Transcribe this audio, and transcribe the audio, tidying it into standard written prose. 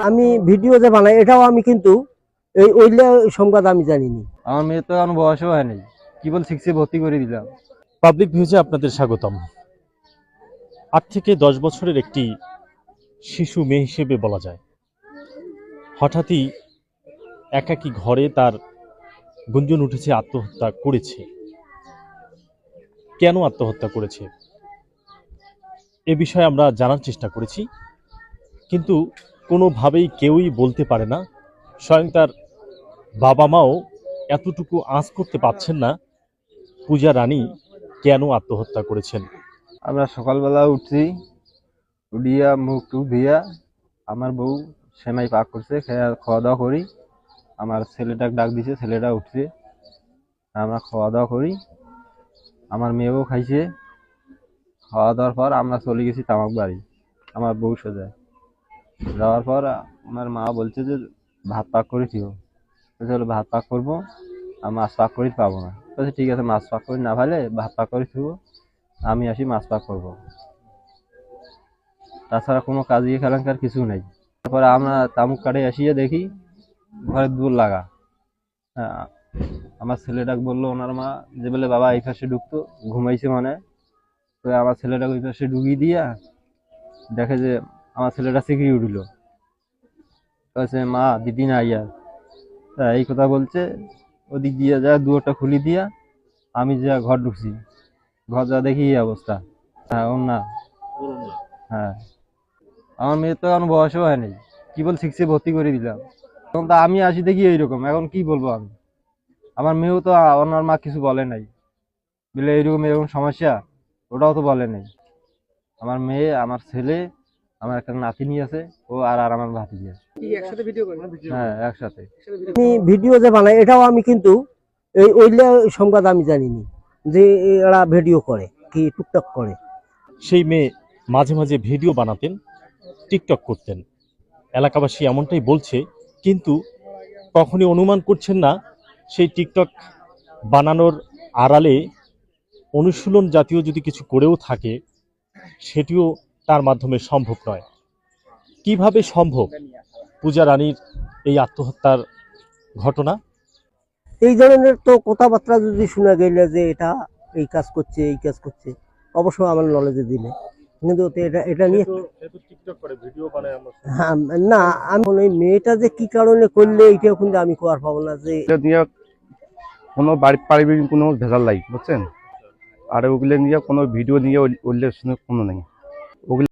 আমি ভিডিও যে বানাই এটাও আমি কিন্তু এই ওইলা সংবাদ আমি জানিনি। আমার মেয়ে তো এখন বয়সও হয়নি, কেবল 6 ভর্তি করে দিলাম। পাবলিক ভিউজে আপনাদের স্বাগতম। 8 থেকে 10 বছরের একটি শিশু মেয়ে হিসেবে বলা যায়, হঠাৎই একাকী ঘরে তার গুঞ্জন উঠেছে আত্মহত্যা করেছে। কেন আত্মহত্যা করেছে এ বিষয়ে আমরা জানার চেষ্টা করেছি, কিন্তু কোনোভাবেই কেউই বলতে পারে না। স্বয়ং তার বাবা মাও এতটুকু আঁচ করতে পারছেন না পূজা রানী কেন আত্মহত্যা করেছেন। আমরা সকালবেলা উঠছি, উঠিয়া মুখ টুক দিয়া আমার বউ সেমাই পাক করছে, খাওয়া দাওয়া করি। আমার ছেলেটাকে ডাক দিছে, ছেলেটা উঠছে, আমরা খাওয়া দাওয়া করি। আমার মেয়েও খাইছে। খাওয়া দাওয়ার পর আমরা চলে গেছি তামাক বাড়ি, আমার বউ সোজা যাওয়ার পর আমার মা বলছে যে ভাত পাক করে দিও। চলো ভাত পাক করবো, আর মাছ পাক করে পাবো না। বলছে ঠিক আছে, মাছ পাক করে না ভালে ভাত পাক করে দিব, আমি আসি মাছ পাক করবো। তাছাড়া কোনো কাজই খেলাঙ্কার কিছু নেই। তারপরে আমরা তামুক কাটে আসিয়ে দেখি ঘরে দূর লাগা। হ্যাঁ, আমার ছেলেটাকে বললো ওনার মা যে বলে বাবা এই পাশে ঢুকতো, ঘুমাইছে মানে। তো আমার ছেলেটাকে ওই পাশে ঢুকিয়ে দিয়া দেখে যে আমার ছেলেটা সিকিয়ে উঠলো, বলছে মা দিদি না আইয়া এই কথা বলছে। ওদিক দিয়ে যা দুয়ারটা খুলি দিয়া আমি যা ঘর ঢুকছি, ঘর যা দেখি এই অবস্থা। হ্যাঁ ওর না, হ্যাঁ আমার মেয়ে তো এখন বয়সও হয়নি, কেবল 6 ভর্তি করে দিলাম। এখন তো আমি আসি দেখি এইরকম, এখন কি বলবো আমি। আমার মেয়েও তো ওনার মা কিছু বলে নাই, বলে এইরকম এরকম সমস্যা, ওটাও তো বলে নাই। আমার মেয়ে, আমার ছেলে, আমার একটা নাতিনি আছে, ও আর আমার ভাতিজি আছে। হ্যাঁ একসাথে। আমি ভিডিও যে বানাই এটাও আমি কিন্তু এই ওইলা সংবাদ আমি জানিনি যে এরা ভিডিও করে কি টুকটাক করে। সেই মেয়ে মাঝে মাঝে ভিডিও বানাতেন, টিকটক করতেন, এলাকাবাসী এমনটাই বলছে, কিন্তু কখনই অনুমান করছেন না সেই টিকটক বানানোর আড়ালে অনুশীলন জাতীয় যদি কিছু করেও থাকে সেটিও তার মাধ্যমে সম্ভব নয়। কিভাবে সম্ভব পূজা রানীর এই আত্মহত্যার ঘটনা? এই ধরনের তো কথাবার্তা যদি শোনা গেলে যে এটা এই কাজ করছে এই কাজ করছে, অবশ্য আমার নলেজে দিলে, কিন্তু এটা এটা নিয়ে হ্যাঁ না, আমি ওই মেয়েটা যে কি কারণে করলে এটাও কিন্তু আমি কোয়ার পাবো না যে কোনো পারিবারিক কোনো ভেজাল নাই, বুঝছেন। আর ওগুলো নিয়ে কোনো ভিডিও নিয়ে উল্লেখ কোনো নেই। ওগুলো